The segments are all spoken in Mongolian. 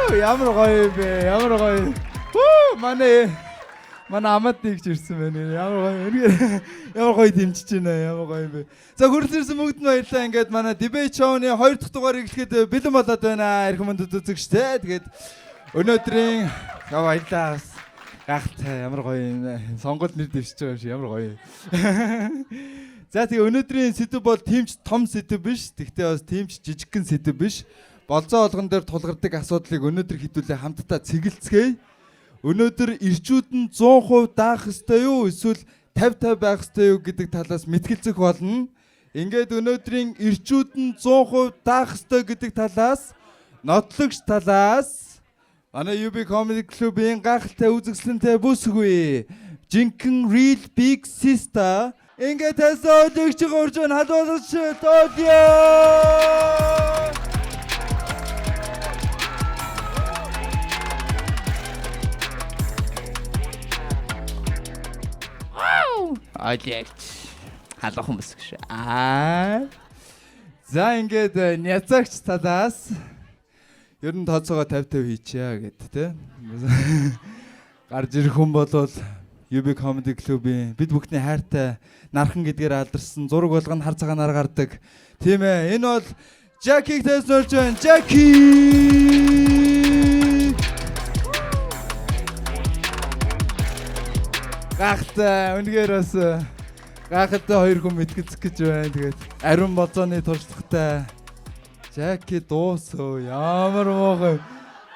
Ямар гоё бэ? Ямар гоё. Манай амад нэгж ирсэн байна. Ямар гоё дэмжиж байна. Ямар гоё бэ. За хүрэлцэрсэн бүгд нь баярлалаа. Ингээд манай debate show-ны 2 дахь дугаар эхлэхэд бэлэн болоод байна. Ирэх мөнд үзэгчтэй. Тэгээд өнөөдрийн баярлалаа. Гахалтай ямар гоё юм. Сонгол нэр дэвшиж байгаа юм шиг ямар гоё. За тэгээ өнөөдрийн сэдв бол тимч том сэдв биш. Тэгтээ бас тимч жижигхэн сэдв биш. Болзоо олгон дээр тулгардаг асуудлыг өнөөдөр хэдүүлээ хамтдаа цэгэлцгээе. Өнөөдөр ирчүүд нь 100% даах ёстой юу эсвэл 50-50 байх ёстой юу гэдэг талаас мэтгэлцэх болно. Ингээд өнөөдрийн ирчүүд нь 100% даах ёстой гэдэг талаас нотлогч талаас манай UB Comedy Club-ийн гахалтай үзэсгэлэнтэй бүсгүй. Жинхэнэ Real Big Sister ингээд тасаа өгч урж халуулагч Тодио. Аягч халах хүмүүс гэж. За ингээд няцаагч талаас ер нь тооцоогоо 50-50 хийчихье гэд тэ. Гарч ирэх хүн болвол UB Comedy Club-ийн бид бүхний хайртай нархан гэдгээр алдарсан зураг болгоно хар цагаанаар гардаг. Тийм ээ. Энэ бол Jackie Тэснөрч байна. Jackie. Гахтай үнэхээр бас гахалтай хоёр хүн мэтгэлцэх гэж байна. Тэгээд ариун бозооны туршлагатай Jackie дуусоо ямар муухай.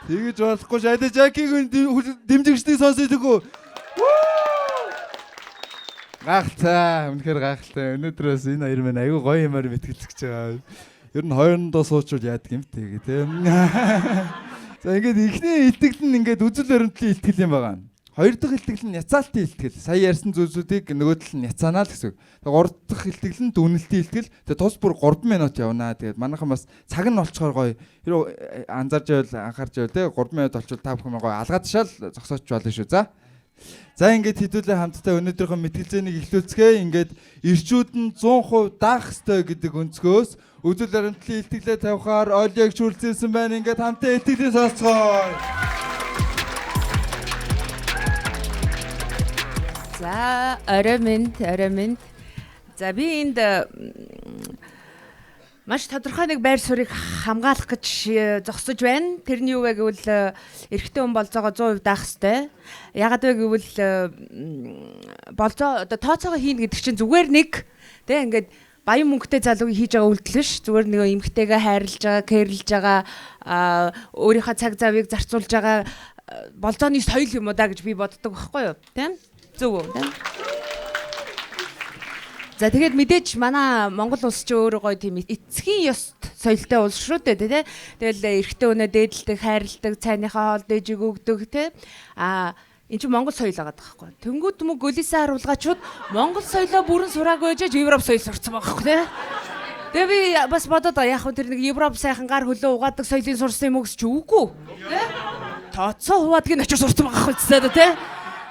Тэгэж болохгүй шайдаа Jackie-г дэмжигчдийг сонсож өгөө. Гахалтай үнэхээр гахалтай. Өнөөдрөөс энэ хоёр мань аюу гоё юмар мэтгэлцэж байгаа. Ер нь хоёрондоо суучвал яадаг юм тэгээ тийм. За ингээд ихний итгэл нь ингээд үзэл баримтлалын итгэл юм байгаа. Хоёр дахь илтгэл нь няцаалтын илтгэл. Сая ярьсан зүйлсүүдийг нөгөө тал нь няцаанаа л гэсэн. Тэгээ гурав дахь илтгэл нь дүнэлтийн илтгэл. Тэгээ тус бүр 3 минут явнаа. Тэгээ манайхан бас цаг нь олцохоор гоё. Хэрэв анзаарч байвал анхаарч байвал тэгээ 3 минут олчвол та бүхэн гоё алгаад ташаал зогсооч болно шүү. За ингээд хэдүүлээ хамтдаа өнөөдрийнхөө мэтгэлцээнийг эхлүүлцгээе. Ингээд ирчүүд нь 100% даах ёстой гэдэг өнцгөөс үзэл баримтлалын илтгэлээ тавихаар Олег шүрцсэн байна. Ингээд хамтдаа илтгэлээ сонсцгоо. За орой минь. За би энд маш тодорхой нэг байр суурийг хамгаалах гэж зогсож байна. Тэрний юу вэ гэвэл эрэгтэй хүн болцоогоо 100% даах ёстой. Ягаад вэ гэвэл болцоо одоо тооцоогоо хийнэ гэдэг чинь зүгээр нэг тэг ингээд баян мөнгөтэй залууг хийж байгаа үйлдэл ш. Зүгээр нэг эмгтэйгээ хайрлаж байгаа, кэрлж байгаа, өөрийнхөө цаг завыг зарцуулж байгаа болцооны соёл юм уу да гэж би боддог байхгүй юу? Тийм? Зөв үү? За тэгээд мэдээж манай Монгол улс ч өөрөө гоё тийм эцгийн ёс соёлтой улс шүү дээ тий. Тэгэл эрэгтэй өнөө дээдэлдэг, хайрладаг, цайныхаа хоол дээж өгдөг тий. Энд чинь Монгол соёл байгаа байхгүй. Тэнгүүд мөг гөлөөсөө харуулгачууд Монгол соёлоо бүрэн сураагүй гэж Европ соёл сурцсан байгаа байхгүй тий. Тэгээ би бас бодоод яг хөө тэр нэг Европ сайхан гар хөлөө угаадаг соёлын сурсан юм уу гэж чи үгүй. Тий. Тооцоо хуваадаг нь очиж сурцсан байгаа байхгүй тий.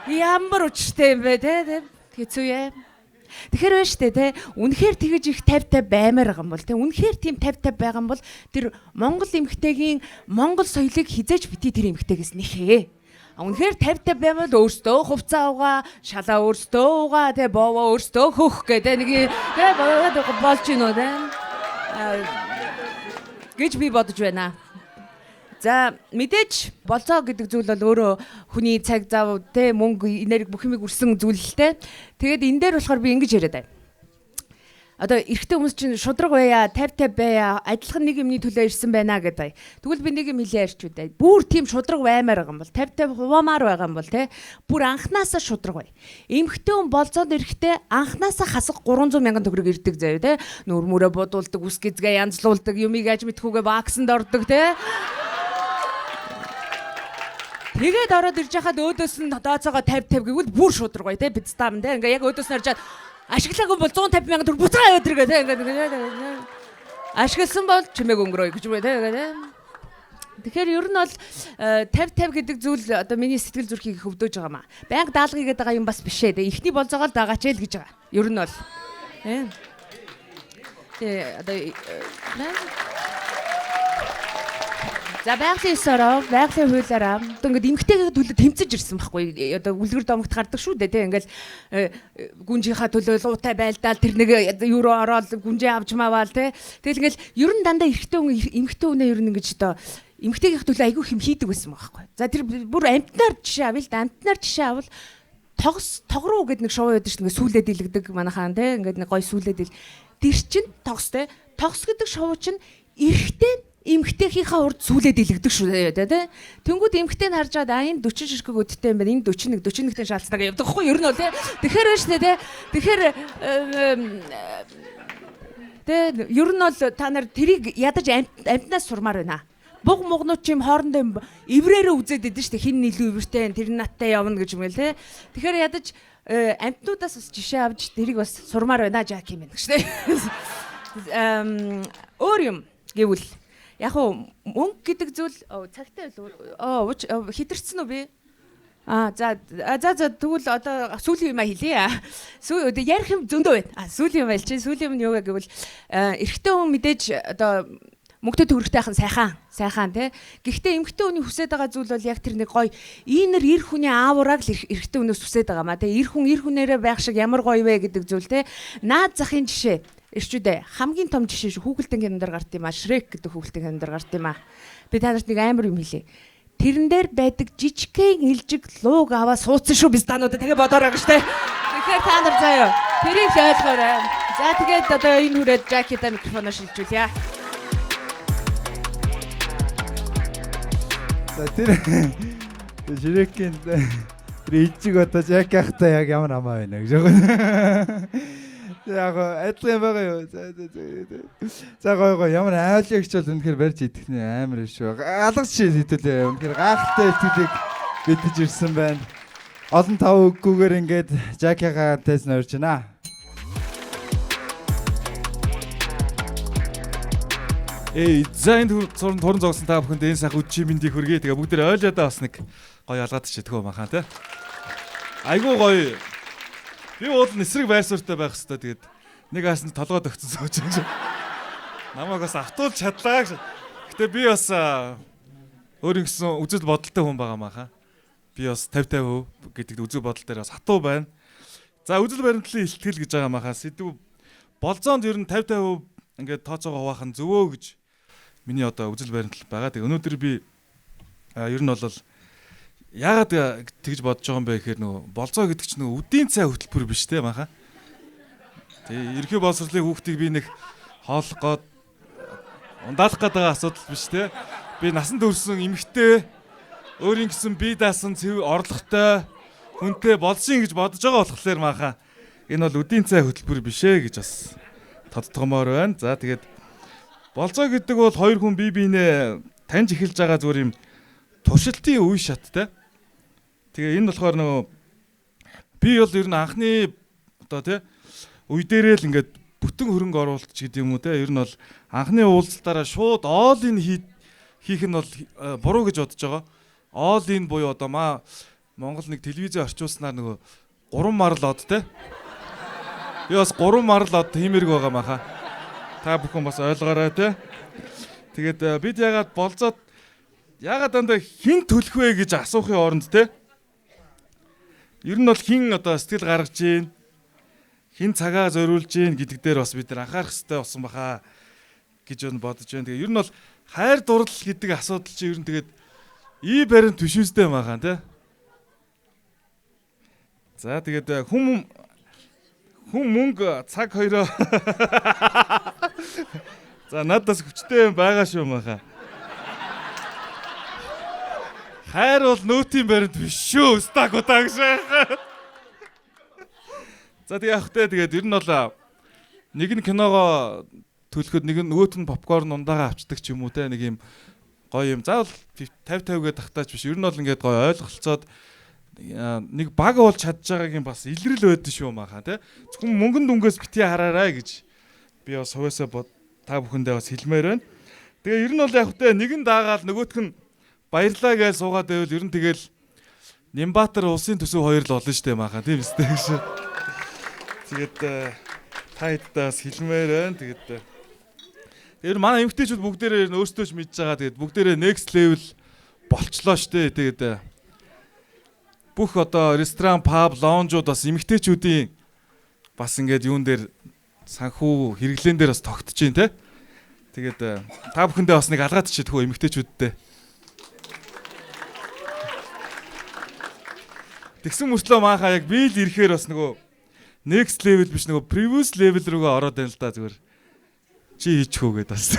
Ямар учиртай юм бэ те хэцүү яа. Тэгэхээр байна штэ те үнэхээр тэгэж их 50-50 баймаар байгаа юм бол те үнэхээр тийм 50-50 байгаа юм бол тэр Монгол эмэгтэйгийн Монгол соёлыг хизээж бити тэр эмэгтэйгээс нэхээ. Үнэхээр 50-50 баймал өөртөө хувцас угаа, шалаа өөртөө угаа те боовоо өөртөө хөх гэдэг нэг те болж гинөө те гэж би бодож байна. За мэдээж болцоо гэдэг зүйл бол өөрөө хүний цаг зав те мөнгө энерги бүх юмыг үрсэн зүйл л те. Тэгээд энэ дээр болохоор би ингэж яриад байна. Одоо эрэгтэй хүмүүс чинь шудраг байя, 50-50 байя, адилхан нэг юмны төлөө ирсэн байна гэдэг. Тэгвэл би нэг юм хэлээ ярьчгүй дээ. Бүр тийм шудраг баймаар байгаа юм бол 50-50 хуваамаар байгаа юм бол те. Бүр анханасаа шудраг бай. Эмэгтэй хүн болцоод эрэхтэй анханасаа хасах 300 мянган төгрөг ирдэг заяа те. Нүр мөрөө бодуулдаг, ус гизгээ янзлуулдаг, юмыг аж мэдхүүгээ баксанд ордог те. Тэгээд ороод ирж хахад өөдөөс нь тооцоогоо 50-50 гэвэл бүр шудраг бай те. Бид стам те. Ингээ яг өөдөөс нь харж ашиглаагүй бол 150 мянган төгрөг буцаа яваад иргээ те. Ингээ ашигласан бол чимээг өнгөрөө гэж бай те. Тэгэхээр ер нь бол 50-50 гэдэг зүйл одоо миний сэтгэл зүрхийг хөвдөөж байгаа маа. Байнга даалгыг гэдэг юм бас бишээ. Эхний болцоогоо л дагаач л гэж байгаа. Ер нь бол. Одоо За байгалийн ёсороо, байгалийн хуулиараа одоо ингээд эмгтэйгээ төлөө тэмцэж ирсэн байхгүй. Одоо үлгэр домогт гардаг шүү дээ тийм ингээд гүнжийнхаа төлөө луутай байлдаал тэр нэг евро ороод гүнжээ авч маавал тийм. Тэгэл ингээд ер нь дандаа эмгтэй үнэ ер нь ингэж одоо эмгтэйгийнх төлөө айгүй хэм хийдэг байсан байхгүй. За тэр бүр амтнаар жишээ авъя л да. Амтнаар жишээ авал тогруу гэдэг нэг шоу байдаг шүү дээ. Ингээд сүүлээ дэлгдэг манайхаа тийм ингээд нэг гой сүүлээ дэл. Тэр чин тогс тийм. Тогс гэдэг шоу чин эрэхтэй эмгтэйхийнхаа урд сүүлээ дэлгдэг шүү дээ тий. Тэнгүүд эмгтэй нь харж байгаа энэ 40 ширхэг өдтэй юм байна. Энэ 41-тэй шалцнага явдаг хгүй ер нь бол тий. Тэгэхээр байна шүү дээ тий. Тэгэхээр ер нь бол та нар тэрийг ядаж амтнаас сурмаар байна. Буг мугнууд ч юм хоорондоо эврээрээ үзээд идэв шүү дээ. Хин илүү эвэртэй тэр наттай явна гэж юм гээл тий. Тэгэхээр ядаж амтнуудаас бас жишээ авч тэрийг бас сурмаар байна Жак юм байна гэж тий. Өөр юм гэвэл яг уу мөнгө гэдэг зүйл цагтай хитэрсэн үү би? За тэгвэл одоо сүүлийн юм хэлье. Ярих юм зөндөө байна. Сүүлийн юм байл чи сүүлийн юм юу гэвэл эрэгтэй хүн мэдээж одоо мөнгөтэй төгрөгтэй ахын сайхан тий. Гэхдээ эмэгтэй хүний хүсэж байгаа зүйл бол яг тэр нэг гоё ийнэр эр хүний аавраг л эрэгтэй хүнээс хүсэж байгаа маа тий. Эр хүнээрээ байх шиг ямар гоё вэ гэдэг зүйл тий. Наад захын жишээ эрчүүдээ хамгийн том жишээ шүү. Хүүхэлдэйн кинонд гарт юм аа. Шрек гэдэг хүүхэлдэйн кинонд гарт юм аа. Би та нарт нэг амар юм хэлье. Тэрэн дээр байдаг жижигхэн илжиг лууг аваа суудсан шүү biz тануудаа тэгээ бодоорой гэж те. Тэгэхээр та нар заяа. Тэрийг л ойлгоорой. За тэгээд одоо энэ хүрээд Жакита микрофоноо шилжүүлье. За тэр Шрекийн тэр илжиг одоо Жаки ахтай яг ямар амаа байна гэж байгаа. Яг адилхан байгаа юу. За гой ямар айлгч бол үнэхээр барьж идэх нэ амар шүү. Алгаж шээ хэдүүлээ. Үнэхээр гайхалтай ихтгэлийг битэж ирсэн байна. Олон тав үггээр ингээд Жакигаа тест нөрч байна. За энэ туран зогсон та бүхэнд энэ сайхан үдшийн мэндийг хүргэе. Тэгээ бүгдээ ойлоо бас нэг гоё алгаад чидгөө махан те. Айгуу гоё. Би бол эсрэг байр суурьтай байх хэвээр тэгээд нэг аасны толгойд өгсөн сууж байгаа. Намайг бас автуулж чадлаа. Гэтэ би бас өөрийн гэсэн үзэл бодолтой хүн байгаа маха. Би бас 50-50% гэдэг үзэл бодол дээр бас хатуу байна. За үзэл баримтлалын илтгэл гэж байгаа маха. Сэдв болзоонд ер нь 50-50% ингээд тооцоогоо хуваах нь зөвөө гэж миний одоо үзэл баримтлал байгаа. Тэгээ өнөөдөр би ер нь бол яагаад тэгж бодож байгаа юм бэ гэхээр нөгөө болзоо гэдэг чинь нөгөө үдийн цай хөтөлбөр биш те маха. Тэгээ ерхий боловсролын хүүхдийг би нэг хооллох гээд ундаалах гээд байгаа асуудал биш те. Би насанд хүрсэн эмэгтэй өөрийн гэсэн бие даасан цэв орлоготой хүнтэй болсын гэж бодож байгаа болохоор маха. Энэ бол үдийн цай хөтөлбөр биш ээ гэж бас тодтогмоор байна. За тэгээд болзоо гэдэг бол хоёр хүн бие биенээ таньж эхэлж байгаа зүгээр юм туршилтын үе шат те. Тэгээ энэ болохоор нөгөө би бол ер нь анхны одоо тий үе дээрээ л ингээд бүтэн хөрөнгө оруулалт ч гэдэг юм уу те. Ер нь бол анхны уулзалтаараа шууд all in хийх нь бол буруу гэж бодож байгаа. All in буюу одоо Монгол нэг телевизээ орчуулснаар нөгөө 3 марл од те. Би бас 3 марл од тиймэрэг байгаа маха. Та бүхэн бас ойлгоорой те. Тэгээд бид ягаад болзоод ягаад дандаа хин төлөх вэ гэж асуухын оронд те. Ер нь бол хин одоо сэтгэл гаргаж гин, хин цагаа зориулж гин гэдэг дээр бас бид нар анхаарах хэрэгтэй болсон баха гэж бодож байна. Тэгээ ер нь бол хайр дурлал гэдэг асуудал чинь ер нь тэгээд баримт биш үстэй махан те. За тэгээд хүн мөнгө цаг хоёроо за надаас хүчтэй байгаа шүү маха. Хайр бол нөөтийн баримт биш шүү. Стак удаа гэж. За тэгээ явахтай тэгээд ер нь бол нэг нь киногоо төлөхөд нэг нь нөгөөт нь попкорн ундаага авчдаг ч юм уу те. Нэг юм гоё юм. Заавал 50-50 гэдэг тахтаач биш. Ер нь бол ингээд гоё ойлголцоод нэг баг болж чадж байгаагийн бас илрэл байдаг шүү маха те. Зөвхөн мөнгөн дүнгээс битгий хараарай гэж би бас хувьяасаа та бүхэндээ бас хэлмээр байна. Тэгээ ер нь бол явахтай нэг нь даагаал нөгөөх нь баярлаа гэж суугаад байвал ер нь тэгэл Нямбатар улсын төсөв хоёр л олон штэ маха тийм үстэй гэж. Тэгээд та хэддээ бас хэлмээр байна. Тэгээд Тэр манай эмэгтэйчүүд бүгдээрээ өөрсдөө ч мэдж байгаа. Тэгээд бүгдээрээ next level болчлоо штэ. Тэгээд бүх одоо ресторан, паб, лаунжууд бас эмэгтэйчүүдийн бас ингээд юун дээр санхүү хэрэглэн дээр бас тогтож байна те. Тэгээд та бүхэндээ бас нэг алгаад чийдэх хөө эмэгтэйчүүдтэй. Тэгсэн мөртлөө маахаа яг би л ирэхээр бас нөгөө next level биш нөгөө previous level руугаа ороод байна л да зүгээр. Чи хийчих үү гэдээ бас.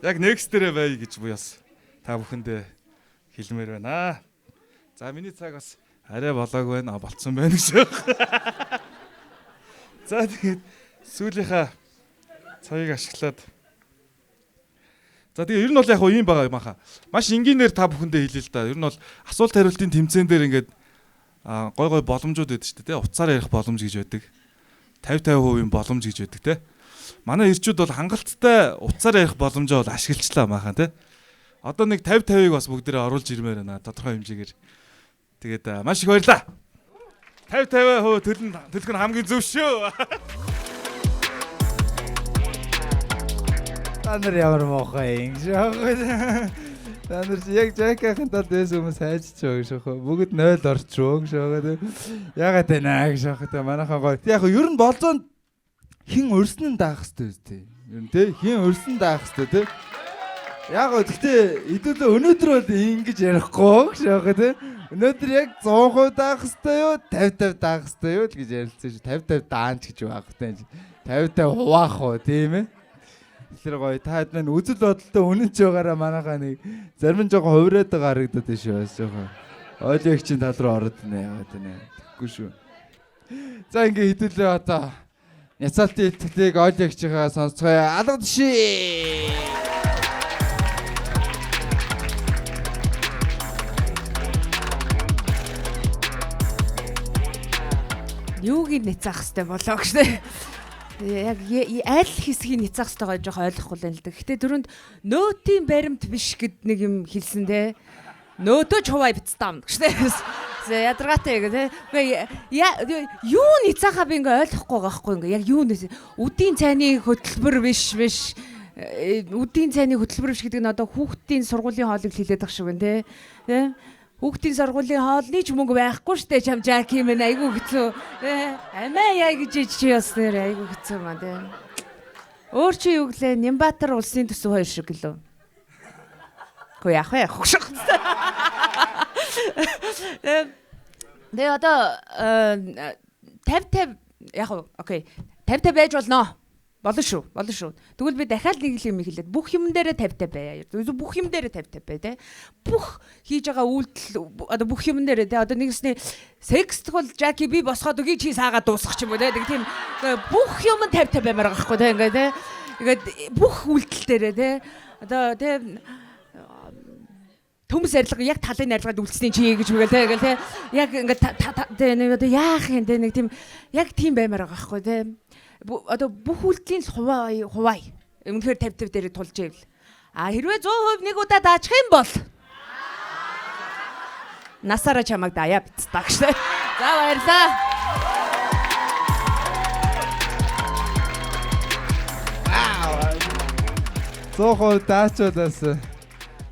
Яг next дээрээ бай гэж буй бас та бүхэндээ хэлмээр байна. За миний цаг бас арай болоогүй байна. Болцсон байна гэж. За тэгээд сүүлийнхаа цагийг ашиглаад. За тэгээ ер нь бол яг ийм байгаа юм аха. Маш энгийнээр та бүхэндээ хэлээ л да. Ер нь бол асуулт хариултын тэмцээн дээр ингээд гой боломжууд байдаг шүү дээ. Уцаар ярих боломж гэж байдаг. 50-50% боломж гэж байдаг те. Манай ирчүүд бол хангалттай уцаар ярих боломжоо бол ашиглачлаа маахан те. Одоо нэг 50-50-ыг бас бүгдээрээ оруулж ирмээр байна тодорхой хэмжээгээр. Тэгээд маш их баярлаа. 50-50% төлөх нь хамгийн зөв шүү. Та нар ямар муухай юм шээ. Та нар яг жакахын тал дэс хүмүүс хайж чаа гэж шээ. Бүгд 0 орчроо гэж шээ. Ягаад тэнэ гэж шээ. Манайхан гоё. Яг ер нь болзоонд хин өрсөн нь даах хэвтэй үстэй. Ер нь тий хин өрсөн даах хэвтэй тий. Яг гэхдээ хэдүүлээ өнөөдөр бол ингэж ярихгүй гэж шээ тий. Өнөөдөр яг 100% даах хэвтэй юу 50-50 даах хэвтэй юу гэж ярилцсан шүү. 50-50 даанч гэж байх хэвтэй. 50-50 хуваах уу тийм ээ. Тэр гоё та хэд мэн үзэл бодолтой үнэнч байгаараа манайхаа нэг зарим нь жоохон хувираад байгаа харагдаад байна шүү. Бас жоохон ойлгогчийн тал руу ороод байна яагаад вэ? Тэгэхгүй шүү. За ингээ хэдүүлээ одоо няцаалтын итгэлийг ойлгогчийнхаа сонсцгоё. Алга дэшээ. Юуг нэцаах хэвтэй болоо гэжтэй. Яг аль хэсгийг няцаах хэвтэйгаа жоохон ойлгохгүй л л да. Гэтэ түрүүнд нөөтийн баримт биш гэд нэг юм хэлсэн те. Нөөтөө ч хуваа бицтаам гэжтэй. Ядаргаатай гэх те. Юу няцаахаа би ингээ ойлгохгүй байгаа хгүй ингээ. Яг юу нэс үдийн цайны хөтөлбөр биш. Үдийн цайны хөтөлбөр биш гэдэг нь одоо хүүхдийн сургуулийн хоолыг хэлээд байгаа шүү гэн те. Хүүхдийн сургуулийн хоолны ч мөнгө байхгүй штэ чам жаки мэн айгу хэцүү. Амаа яа гэж чи бас нэр айгу хэцүү маа тэ. Өөр чи юу гэлээ Нямбатар улсын төсөв 2 шиг гэлөө. Хөө яах вэ? Хогших. Тэгээ одоо 50-50 яг окей 50-50 байж болно. Болно шүү. Тэгвэл би дахиад нэг юм хэлээд бүх юм дээрээ 50-50 байя. Бүх юм дээрээ 50-50 бай тэ. Бүх хийж байгаа үйлдэл одоо бүх юм дээрээ тэ. Одоо нэгсний секс бол Жаки би босгоод өгье чи саагаад дуусгах ч юм уу тэ. Тэг тийм бүх юм 50-50 баймаар байгаа хгүй тэ ингээ тэ. Ингээд бүх үйлдэл дээрээ тэ. Одоо тэ төмс арилга яг талын арилгаад үлдсэний чи гэж мэгэл тэ. Ингээл тэ. Яг ингээд тэ нэг одоо яах юм тэ нэг тийм яг тийм баймаар байгаа хгүй тэ. Одоо бүх үйлдэлийн хуваа өмнөхөр 50-50 дээр тулж ивэл хэрвээ 100% нэг удаа даачих юм бол насаараа чамайг даяа бицтаа гэжтэй. За баярлаа. Зоохоо даачудаас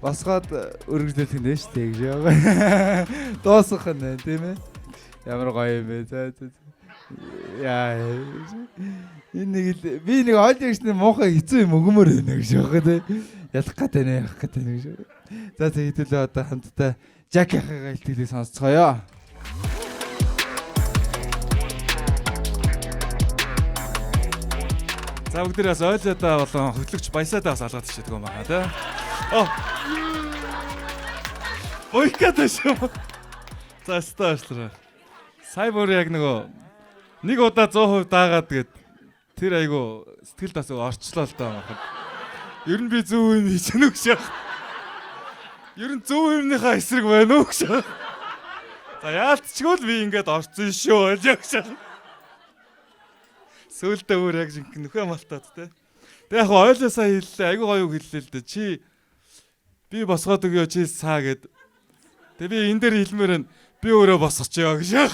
босгоод өргөжлөх нь шүү дээ гэж яагаа. Доосох нь тийм ээ. Ямар гоё юм бэ. За. Яа. Энэ нэг би нэг ойлгогчны муухай хэцүү юм өгмөр байна гэж байгаа тийм. Ялах гэдэг нэ явах гэдэг нэ гэж. За хэдүүлээ одоо хамтдаа Жакихагаа илтгэлийг сонсцгоё. За бүгдээрээ бас ойлоо болон хөтлөгч баясаадаа бас алгаад ичдэг юм байна тий. Ойкатай шүү. За стаашлаа. Сая бүр яг нэг удаа 100% даагаад тэгээд тэр айгу сэтгэл бас орчлоо л даа махад. Ер нь би зөв юм хийж гэнэ гэж. Ер нь зөв юмныхаа эсрэг байна уу гэж. За яалтчгүй л би ингээд орцсон шүү гэж. Сөүлдээ өөр яг нөхөө малтаад те. Тэг яг ойлосоо хэллээ айгу гоё хэллээ л дээ. Чи би босгоод өгөө чи саа гэд. Тэг би энэ дээр хэлмээр нь би өөрөө босгочихё гэж.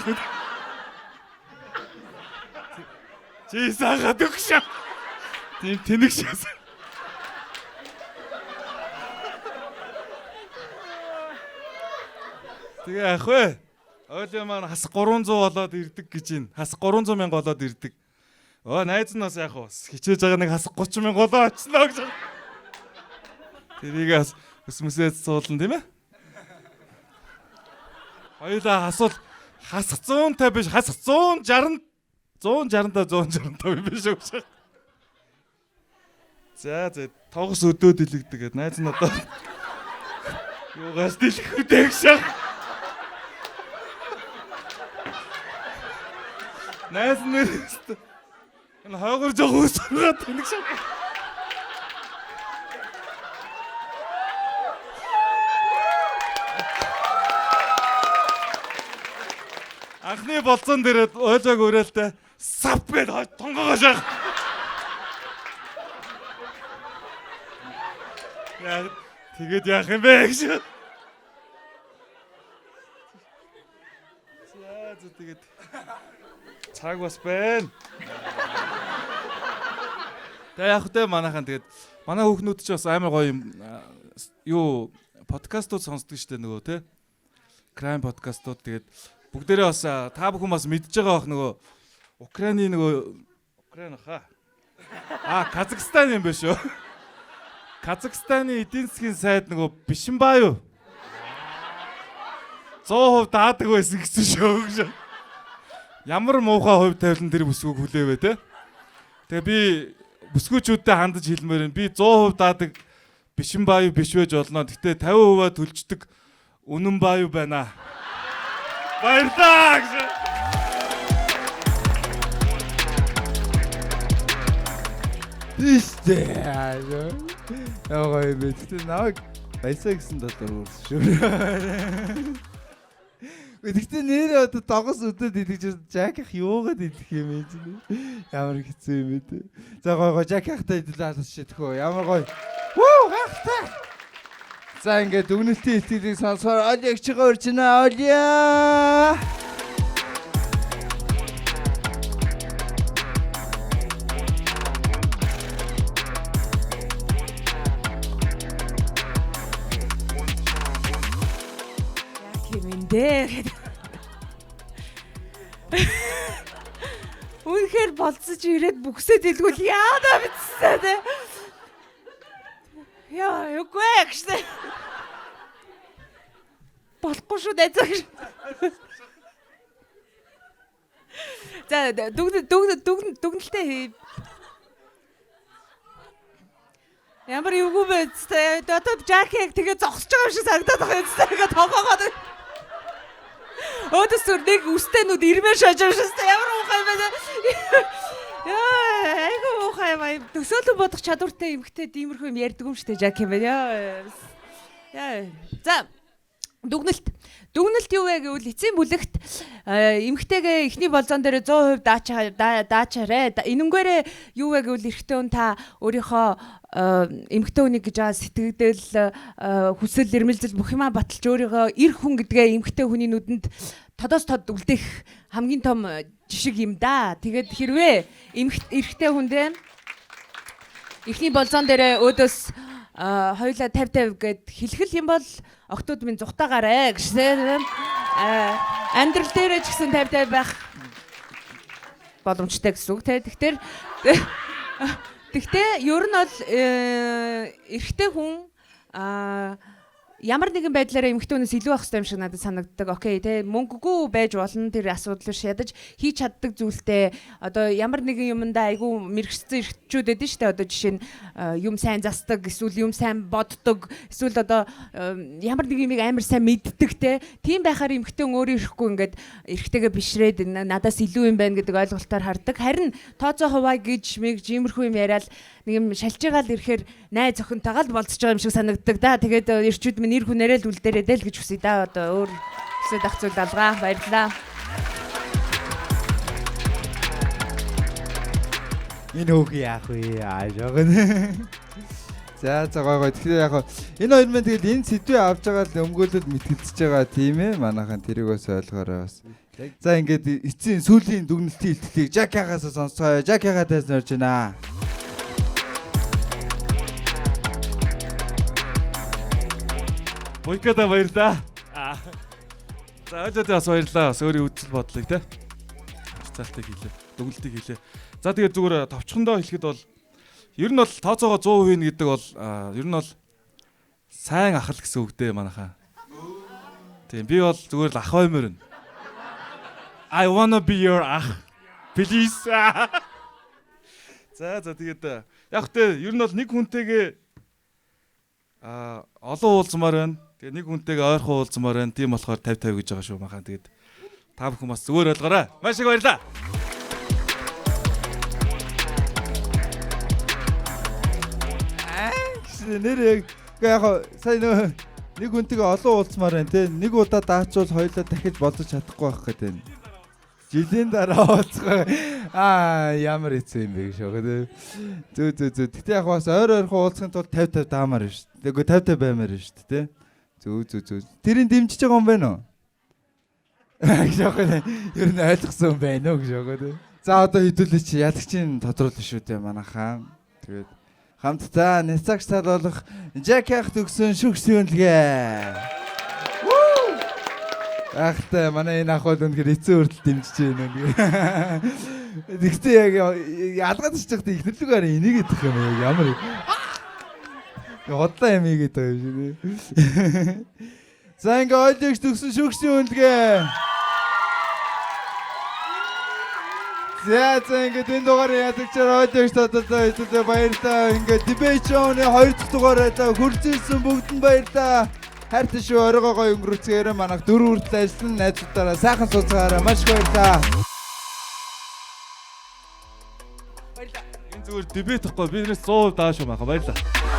Чи саагаад өгш. Тийм тэнэг шээс. Тэгээ ах вэ? Ойлоо маань хас 300 болоод ирдэг гэж байна. Хас 300 мянга болоод ирдэг. Найз нь бас яг хичээж байгаа нэг хас 30 мянга болоо очсноо гэж. Тэрийг бас өсмөсөө суулна тийм ээ? Хоёулаа асуул хас 150 биш хас 160 165 биш үү? За тогс өдөөд илэгдэг гэд найз нь одоо юугаас дэлгэх үдэг шах. Найз нь энэ хаагур жоо өсрөөд тэнэг шах. Анхны болцон дээрээ ойлог өрөөлтэй сав гэд тонгоогоо шах. Яа тэгээд яах юм бэ гэж. За тэгээд цаг бас байна. Тэгээ яг хөтэ манайхан тэгээд манай хүүхнүүд ч бас амар гоё юм юу подкастууд сонсдог штэ нөгөө те. Crime подкастууд тэгээд бүгдээрээ бас та бүхэн бас мэдж байгаа бах нөгөө Украины Украин хаа. Казахстан юм биш үү? Казахстаны эдийн засгийн сайд нөгөө Бишимбай юу? 100% даадаг байсан гэсэн шүү гэж. Ямар муухай хувь тавилан тэр бүсгүйг хүлээвэ те. Тэгээ би бүсгүйчүүдтэй хандаж хэлмээр би 100% даадаг Бишимбай биш байж болно. Гэтэ 50% төлждөг үнэн бай байна. Баярлалаа гэж. Истэ. Яагаад юм бэ? Тэ наваг баясаа гэсэн дотор уурс шүү. Гэхдээ нэр одоо догос өдөөд идэж жаких юугаад идэх юм бэ? Ямар хэцүү юм бэ те. За гой жакихтай идэлээ шийдэхөө. Ямар гой. Вуу гахтай. За ингээд өгнөлтийн ихтгэлийг сонсоор олёгч гөрчнө олё. Үнэхээр болцож ирээд бүксэд илгүүл яадаа битсэн те. Яа, үгүй гэштэй. Болохгүй шүү дээ. За дүгнэлтээ ямар юугүй бэ? Одоо жакийг тэгээ зогсож байгаа юм шиг санагдаад байгаа юм. Тэгээ тоогоогоод. Өдөсөр нэг үстэнүүд ирмээр шааж байгаа шүү дээ. Ямар уухай бэ? Яа, айгу уухай бай. Төсөөлөн бодох чадвартай эмэгтэй иймэрхүү юм ярьдаг юм шүү дээ жак юм байна. Яа. За Дүгнэлт юу вэ гэвэл эцсийн бүлэгт эмэгтэйгээ эхний болзон дээр 100% даачаарэ. Энэнгээрээ юу вэ гэвэл эрэгтэй хүн та өөрийнхөө эмэгтэй хүнийг гэж сэтгэгдэл хүсэл эрмэлзэл бүх юмаа баталж өөрийгөө эр хүн гэдгээ эмэгтэй хүний нүдэнд тодоос тод үлдэх хамгийн том жишг юм да. Тэгээд хэрвээ эрэгтэй хүндээ эхний болзон дээр өөдөөс хоёулаа 50-50 гэд хэлхэл юм бол октод минь зүхтаагаарэ гэсэн. Амьдрал дээрээ ч гэсэн 50-50 байх боломжтой гэсэн үг те. Тэгтээ ер нь бол эрэгтэй хүн ямар нэгэн байдлаараа эмэгтэй хүнээс илүү ах хэрэгтэй юм шиг надад санагддаг. Окей те мөнгөгүй байж болно тэр асуудал биш ядаж хийж чаддаг зүйлтэй одоо ямар нэгэн юмдаа айгүй мэрэгчсэн эрхчүүд эдэн штэ одоо жишээ нь юм сайн засдаг эсвэл юм сайн боддог эсвэл одоо ямар нэг юмыг амар сайн мэддэг те тийм байхаар эмэгтэй хүн өөрөө ирэхгүй ингээд эрэгтэйгээ бишрээд надаас илүү юм байна гэдэг ойлголтоор хардаг. Харин тооцоо хуваа гэж мэгж иймэрхүү юм яриад нэг юм шалж байгаа л ирэхээр найз охинтойгоо л болцож байгаа юм шиг санагддаг да. Тэгээд эрчүүд минь нэр хүнээрээ л үлдээрээ л гэж хүсэе да. Одоо өөр хүсэж ах зүйл алгаа. Баярлалаа. Энэ хүүхий яах вэ? Жогон. За гой. Тэгэхээр яг энэ хоёр маань тэгэл энэ сэдвээ авч байгаа л өмгөөлөд мэтгэлцэж байгаа тийм ээ. Манайхан тэрийг бас ойлгоорой бас. За ингээд эцсийн сүүлийн дүгнэлтийн илтгэлийг Жакягаас сонсгоё. Жакягаа тас норж байна. Бойкода баярлаа. За ойлоод бас баярлалаа. Бас өөрийн үдэл бодлыг те. Цаалтыг хийлээ. Дүгнэлтийг хийлээ. За тэгээд зүгээр товчхондоо хэлэхэд бол ер нь бол тооцоогоо 100% гэдэг бол ер нь бол сайн ах л гэсэн үг дээ манайхаа. Тийм би бол зүгээр л ах баймаар нь. I wanna be your ах. Please. За тэгээд яг тэ ер нь бол нэг хүнтэйгээ олон уулзмаар байна. Тэгээ нэг хүнтэйгээ ойрхон уулзмаар байна. Тийм болохоор 50-50 гэж байгаа шүү махаа. Тэгээд та бүхэн бас зүгээр ойлгоорой. Маш их баярлалаа. Нэр яг сайн нэг хүнтэйгээ олон уулзмаар байна те. Нэг удаа даачвал хоёулаа дахиж бодож чадахгүй байх гэдэг. Жилийн дараа уулзгаа ямар хэцүү юм бэ шүү. Зөө. Гэтэ яг бас ойрхон уулзахын тулд 50-50 даамаар шүү. Тэгэхгүй 50-50 баймаар шүү те. Зөө. Тэрийг дэмжиж байгаа юм байна уу? Гэшээ ер нь ойлгосон юм байна уу гэшээ. За одоо хэдүүлээ чи ялагчийн тодруулна шүү дээ манайхаа. Тэгээд хамтдаа нэцагч талуулах Жак яах төгсөн шүгс үнэлгээ. Ахтай манай энэ ах бол үнэхээр эцэг хүртэл дэмжиж байна. Тэгтээ яг ялгаад чичгт ихнэлүүгээр энийг идэх юм ямар хотлоо юм ийгээд байгаа юм шиг. За ингээ ойлгож төгсөн шүгсийн үнэлгээ. За ингээ энэ дугаарыг ядагчаар ойлгож тодорхой хэдүүлээ баярлалаа. Ингээ дебет шоуны 2 дахь дугаараа хүрчилсэн бүгдэнд баярлалаа. Хайртай шүү оройгоо гоё өнгөрүүлцгээрээ манайх 4 хүртэл ажиллана. Найзуудаараа сайхан сууцгаараа маш их баярлалаа. Энэ зүгээр дебет гэхгүй бизнес 100% дааш юм аа баярлалаа.